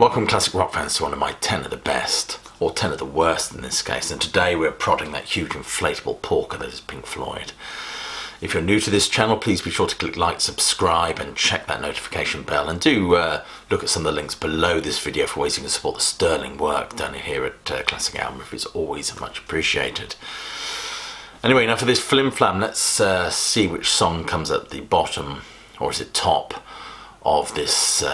Welcome classic rock fans to one of my 10 of the best, or 10 of the worst in this case, and today we're prodding that huge inflatable porker that is Pink Floyd. If you're new to this channel, please be sure to click like, subscribe and check that notification bell, and do look at some of the links below this video for ways you can support the sterling work done here at Classic Album Review. It's always much appreciated. Anyway, now for this flim flam, let's see which song comes at the bottom, or is it top, of this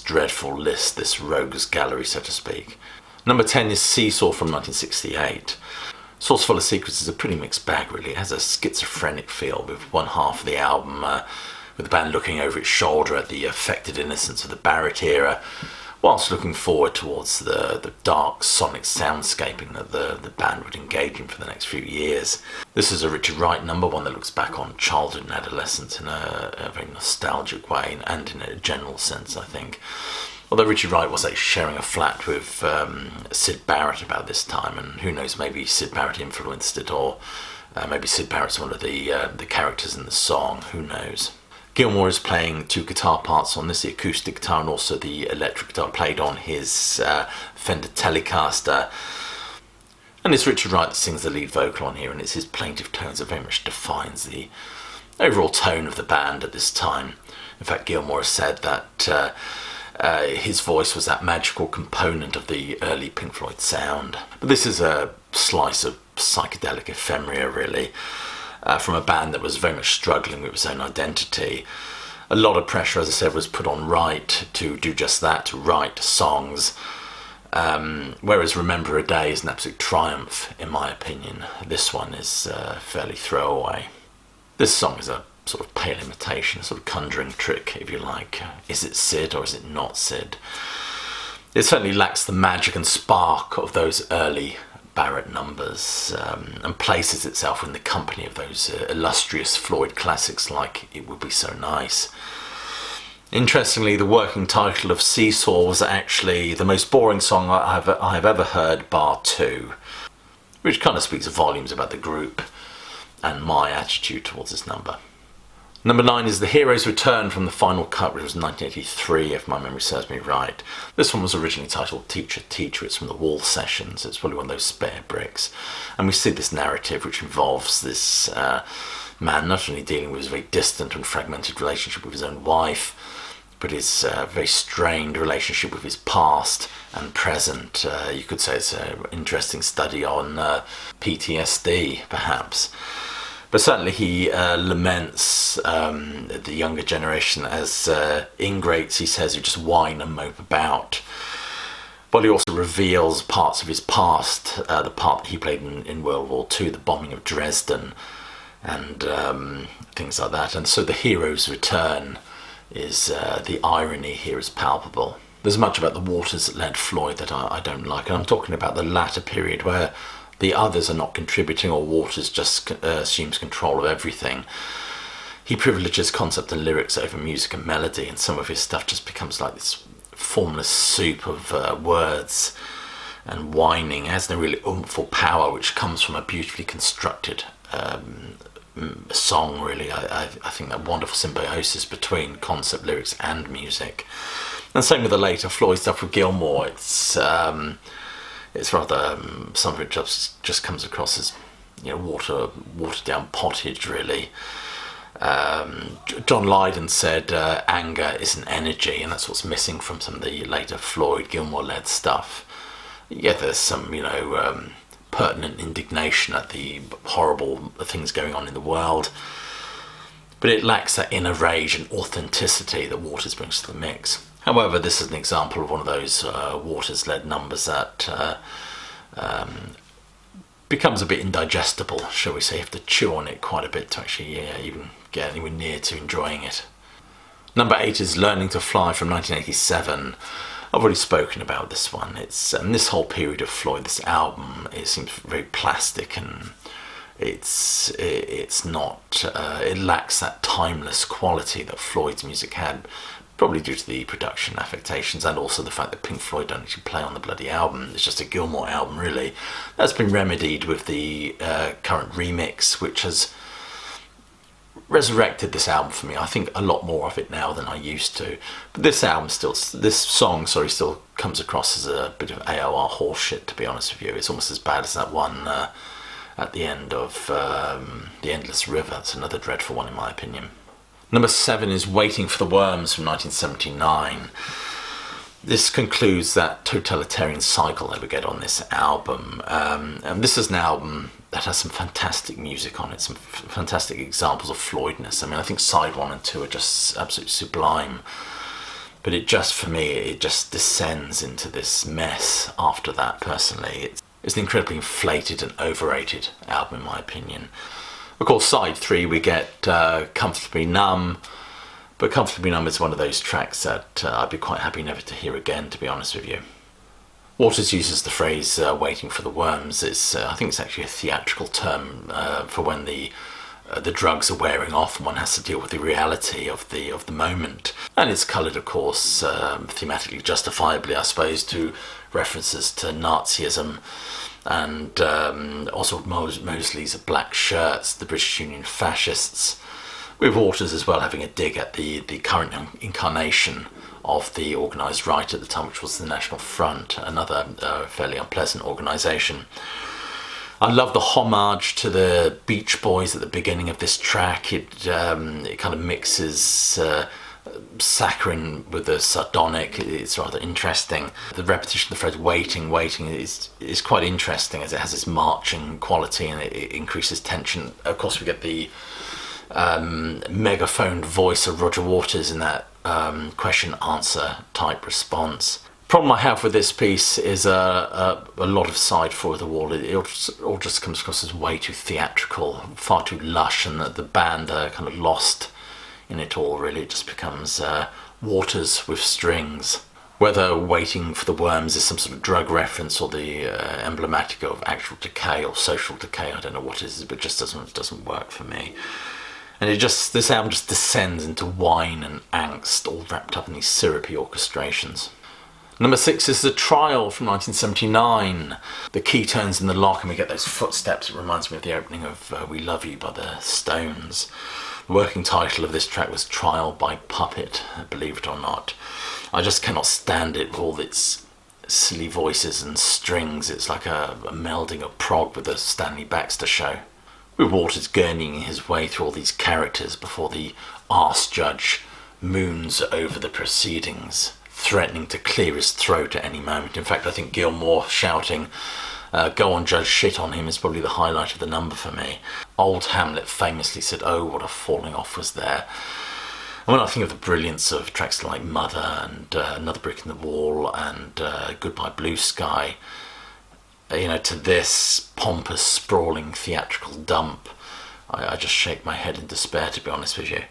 dreadful list, this rogues gallery, so to speak. Number 10 is Seesaw from 1968. Sauce Full of Secrets is a pretty mixed bag, really. It has a schizophrenic feel, with one half of the album with the band looking over its shoulder at the affected innocence of the Barrett era, whilst looking forward towards the dark sonic soundscaping that the band would engage in for the next few years. This is a Richard Wright number, one that looks back on childhood and adolescence in a very nostalgic way, and in a general sense, I think. Although Richard Wright was sharing a flat with Syd Barrett about this time, and who knows, maybe Syd Barrett influenced it, or maybe Syd Barrett's one of the characters in the song, who knows. Gilmour is playing two guitar parts on this, the acoustic guitar and also the electric guitar, played on his Fender Telecaster. And it's Richard Wright that sings the lead vocal on here, and it's his plaintive tones that very much defines the overall tone of the band at this time. In fact, Gilmour has said that his voice was that magical component of the early Pink Floyd sound. But this is a slice of psychedelic ephemera, really. From a band that was very much struggling with its own identity. A lot of pressure, as I said, was put on Wright to do just that, to write songs. Whereas Remember a Day is an absolute triumph, in my opinion. This one is fairly throwaway. This song is a sort of pale imitation, a sort of conjuring trick, if you like. Is it Syd or is it not Syd? It certainly lacks the magic and spark of those early Barrett numbers, and places itself in the company of those illustrious Floyd classics like It Would Be So Nice. Interestingly, the working title of Seesaw was actually the most boring song I've ever heard, bar two, which kind of speaks volumes about the group and my attitude towards this number. Number 9 is The Hero's Return from the final cut, which was 1983, if my memory serves me right. This one was originally titled Teacher, Teacher. It's from the Wall Sessions. It's probably one of those spare bricks. And we see this narrative which involves this man not only dealing with his very distant and fragmented relationship with his own wife, but his very strained relationship with his past and present. You could say it's an interesting study on PTSD, perhaps. But certainly he laments the younger generation as ingrates, he says, who just whine and mope about. But he also reveals parts of his past, the part that he played in World War II, the bombing of Dresden, and things like that. And so the hero's return is, the irony here is palpable. There's much about the waters that led Floyd that I don't like, and I'm talking about the latter period where the others are not contributing, or Waters just assumes control of everything. He privileges concept and lyrics over music and melody, and some of his stuff just becomes like this formless soup of words and whining. It has no really oomph or power, which comes from a beautifully constructed song, really. I think that wonderful symbiosis between concept, lyrics and music. And same with the later Floyd stuff with Gilmour. It's rather, some of it just comes across as, watered down pottage, really. John Lydon said anger is an energy, and that's what's missing from some of the later Floyd, Gilmour-led stuff. Yeah, there's some, pertinent indignation at the horrible things going on in the world, but it lacks that inner rage and authenticity that Waters brings to the mix. However, this is an example of one of those Waters-led numbers that becomes a bit indigestible, shall we say. You have to chew on it quite a bit to actually even get anywhere near to enjoying it. Number 8 is Learning to Fly from 1987. I've already spoken about this one. It's this whole period of Floyd, this album, it seems very plastic, and it's not. It lacks that timeless quality that Floyd's music had, probably due to the production affectations and also the fact that Pink Floyd don't actually play on the bloody album. It's just a Gilmour album, really. That's been remedied with the current remix, which has resurrected this album for me. I think a lot more of it now than I used to. But this song still comes across as a bit of AOR horseshit, to be honest with you. It's almost as bad as that one at the end of The Endless River. It's another dreadful one in my opinion. Number 7 is Waiting for the Worms from 1979. This concludes that totalitarian cycle that we get on this album. And this is an album that has some fantastic music on it, some fantastic examples of Floydness. I mean, I think side 1 and 2 are just absolutely sublime. But for me, it just descends into this mess after that, personally. It's an incredibly inflated and overrated album, in my opinion. Of course, side 3, we get Comfortably Numb. But Comfortably Numb is one of those tracks that I'd be quite happy never to hear again, to be honest with you. Waters uses the phrase "waiting for the worms." I think it's actually a theatrical term for when the drugs are wearing off and one has to deal with the reality of the moment. And it's coloured, of course, thematically justifiably, I suppose, to references to Nazism and Oswald Mosley's Black Shirts, the British Union fascists, with Waters as well having a dig at the current incarnation of the organised right at the time, which was the National Front, another fairly unpleasant organisation. I love the homage to the Beach Boys at the beginning of this track. It kind of mixes saccharine with the sardonic. It's rather interesting. The repetition of the phrase waiting is quite interesting, as it has this marching quality and it increases tension. Of course, we get the megaphoned voice of Roger Waters in that question-answer type response. Problem I have with this piece is a lot of side 4 of the wall. It all just comes across as way too theatrical, far too lush, and the band are kind of lost in it all, really. It just becomes Waters with strings. Whether Waiting for the Worms is some sort of drug reference or the emblematic of actual decay or social decay, I don't know what it is, but it just doesn't work for me. And this album just descends into whine and angst, all wrapped up in these syrupy orchestrations. Number 6 is The Trial from 1979. The key turns in the lock and we get those footsteps. It reminds me of the opening of We Love You by the Stones. The working title of this track was Trial by Puppet, believe it or not. I just cannot stand it with all its silly voices and strings. It's like a melding of prog with a Stanley Baxter show. With Waters gurneying his way through all these characters before the arse judge moons over the proceedings, threatening to clear his throat at any moment. In fact, I think Gilmour shouting, "Go on, Judge, shit on him," is probably the highlight of the number for me. Old Hamlet famously said, "Oh, what a falling off was there." And when I think of the brilliance of tracks like Mother and Another Brick in the Wall and Goodbye Blue Sky, to this pompous, sprawling theatrical dump, I just shake my head in despair, to be honest with you.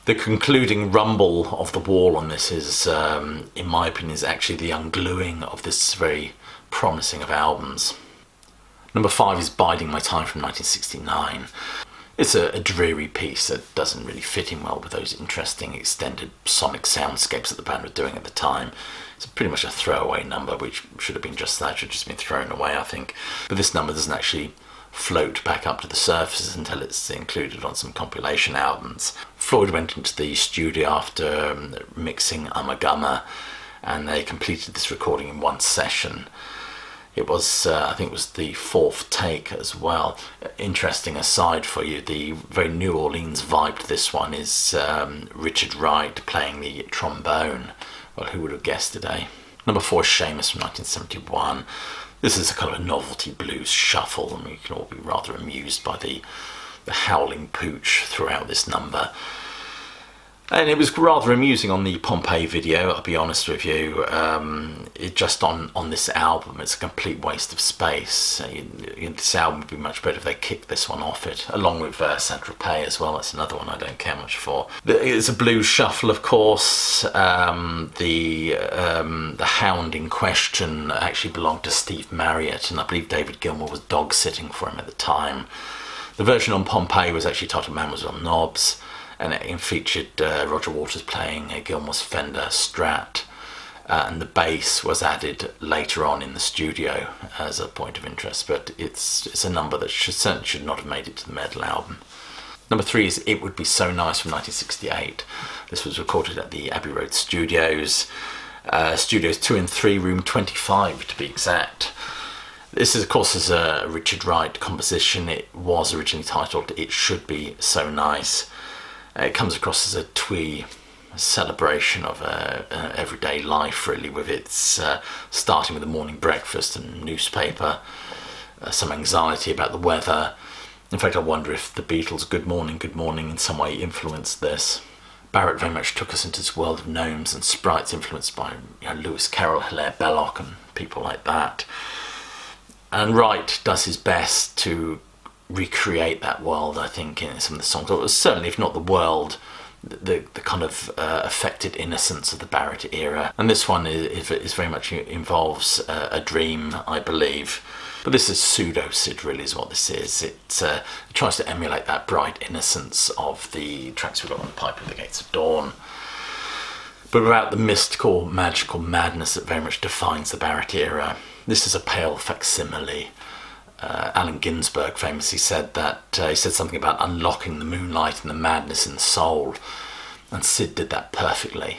The concluding rumble of the wall on this is, in my opinion, is actually the ungluing of this very promising of albums. Number 5 is Biding My Time from 1969. It's a dreary piece that doesn't really fit in well with those interesting extended sonic soundscapes that the band were doing at the time. It's pretty much a throwaway number, which should have been just that, should have just been thrown away, I think. But this number doesn't actually float back up to the surface until it's included on some compilation albums. Floyd went into the studio after mixing Ummagumma, and they completed this recording in one session. It was, I think it was the 4th take as well. Interesting aside for you, the very New Orleans vibe to this one is Richard Wright playing the trombone. Well, who would have guessed it, eh? Number 4 is Seamus from 1971. This is a kind of a novelty blues shuffle, and we can all be rather amused by the howling pooch throughout this number. And it was rather amusing on the Pompeii video, I'll be honest with you. It just on this album, it's a complete waste of space. This album would be much better if they kicked this one off it, along with Saint-Tropez as well. That's another one I don't care much for. It's a blues shuffle, of course. The hound in question actually belonged to Steve Marriott, and I believe David Gilmour was dog-sitting for him at the time. The version on Pompeii was actually titled Mademoiselle Knobs, and it featured Roger Waters playing Gilmour's Fender Strat, and the bass was added later on in the studio as a point of interest, but it's a number that certainly should not have made it to the Medal album. Number 3 is It Would Be So Nice from 1968. This was recorded at the Abbey Road Studios. Studios 2 and 3, room 25 to be exact. This is, of course, is a Richard Wright composition. It was originally titled It Should Be So Nice. It comes across as a twee celebration of everyday life, really, with its starting with the morning breakfast and newspaper, some anxiety about the weather. In fact, I wonder if the Beatles' Good Morning, in some way influenced this. Barrett very much took us into this world of gnomes and sprites influenced by Lewis Carroll, Hilaire Belloc and people like that. And Wright does his best to recreate that world, I think, in some of the songs. Or certainly, if not the world, the kind of affected innocence of the Barrett era. And this one is very much involves a dream, I believe. But this is pseudo-Sid, really, is what this is. It tries to emulate that bright innocence of the tracks we got on Pipe of the Gates of Dawn, but without the mystical, magical madness that very much defines the Barrett era. This is a pale facsimile. Allen Ginsberg famously said that he said something about unlocking the moonlight and the madness in the soul, and Sid did that perfectly.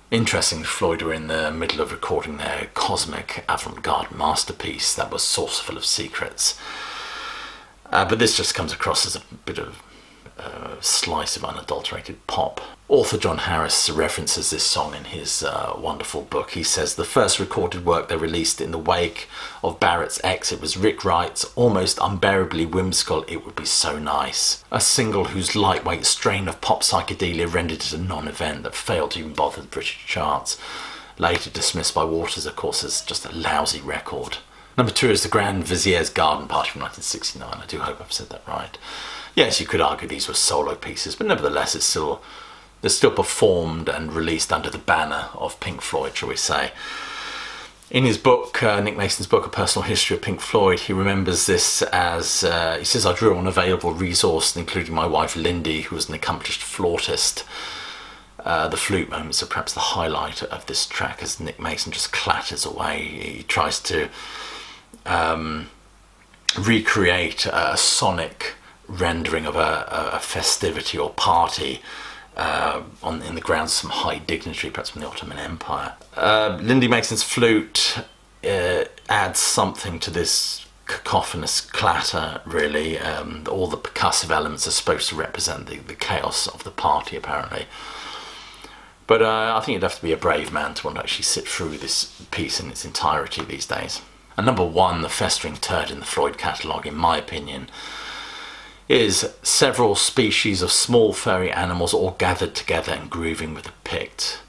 Interestingly, Floyd were in the middle of recording their cosmic avant-garde masterpiece that was saucerful of secrets. But this just comes across as a bit of a slice of unadulterated pop. Author John Harris references this song in his wonderful book. He says the first recorded work they released in the wake of Barrett's exit was Rick Wright's almost unbearably whimsical It Would Be So Nice, a single whose lightweight strain of pop psychedelia rendered it a non-event that failed to even bother the British charts, later dismissed by Waters, of course, as just a lousy record. Number 2 is the Grand Viziers Garden Party from 1969. I do hope I've said that right. Yes, you could argue these were solo pieces, but nevertheless they're still performed and released under the banner of Pink Floyd, shall we say. In his book, Nick Mason's book, A Personal History of Pink Floyd, he remembers this as, he says, I drew on available resources, including my wife Lindy, who was an accomplished flautist. The flute moments are perhaps the highlight of this track as Nick Mason just clatters away. He tries to recreate a sonic rendering of a festivity or party in the grounds of some high dignitary, perhaps from the Ottoman Empire. Lindy Mason's flute adds something to this cacophonous clatter, really. All the percussive elements are supposed to represent the chaos of the party, apparently. But I think you'd have to be a brave man to want to actually sit through this piece in its entirety these days. And number 1, the festering turd in the Floyd catalogue, in my opinion, is several species of small furry animals all gathered together and grooving with a pict.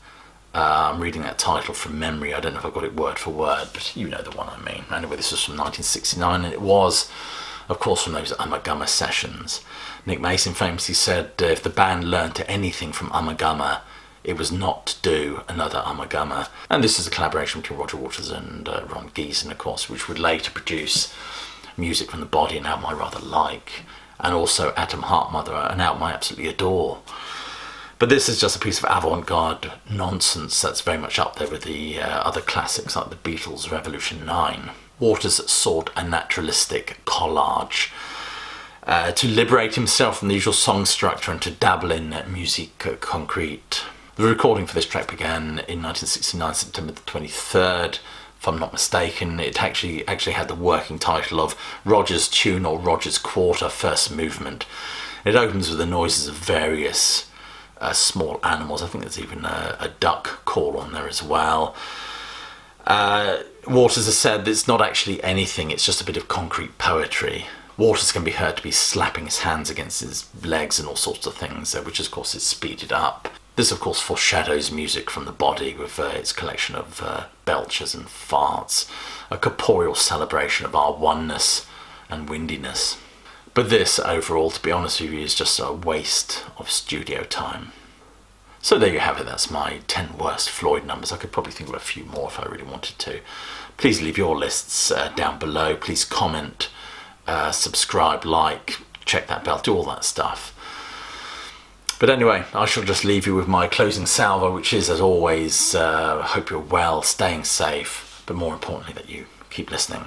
I'm reading that title from memory. I don't know if I got it word for word, but you know the one I mean. Anyway, this was from 1969, and it was, of course, from those Ummagumma sessions. Nick Mason famously said if the band learned anything from Ummagumma, it was not to do another Ummagumma. And this is a collaboration between Roger Waters and Ron Geeson, of course, which would later produce Music from the Body, an album I rather like, and also Atom Heart Mother, an album I absolutely adore. But this is just a piece of avant-garde nonsense that's very much up there with the other classics like the Beatles' Revolution 9. Waters sought a naturalistic collage to liberate himself from the usual song structure and to dabble in musique concrete. The recording for this track began in 1969, September the 23rd. If I'm not mistaken, it actually had the working title of Roger's Tune or Roger's Quarter, First Movement. It opens with the noises of various small animals. I think there's even a duck call on there as well. Waters has said that it's not actually anything, it's just a bit of concrete poetry. Waters can be heard to be slapping his hands against his legs and all sorts of things, which of course is speeded up. This, of course, foreshadows Music from the Body with its collection of belches and farts, a corporeal celebration of our oneness and windiness. But this, overall, to be honest with you, is just a waste of studio time. So there you have it, that's my 10 worst Floyd numbers. I could probably think of a few more if I really wanted to. Please leave your lists down below. Please comment, subscribe, like, check that bell, do all that stuff. But anyway, I shall just leave you with my closing salvo, which is, as always, hope you're well, staying safe, but more importantly that you keep listening.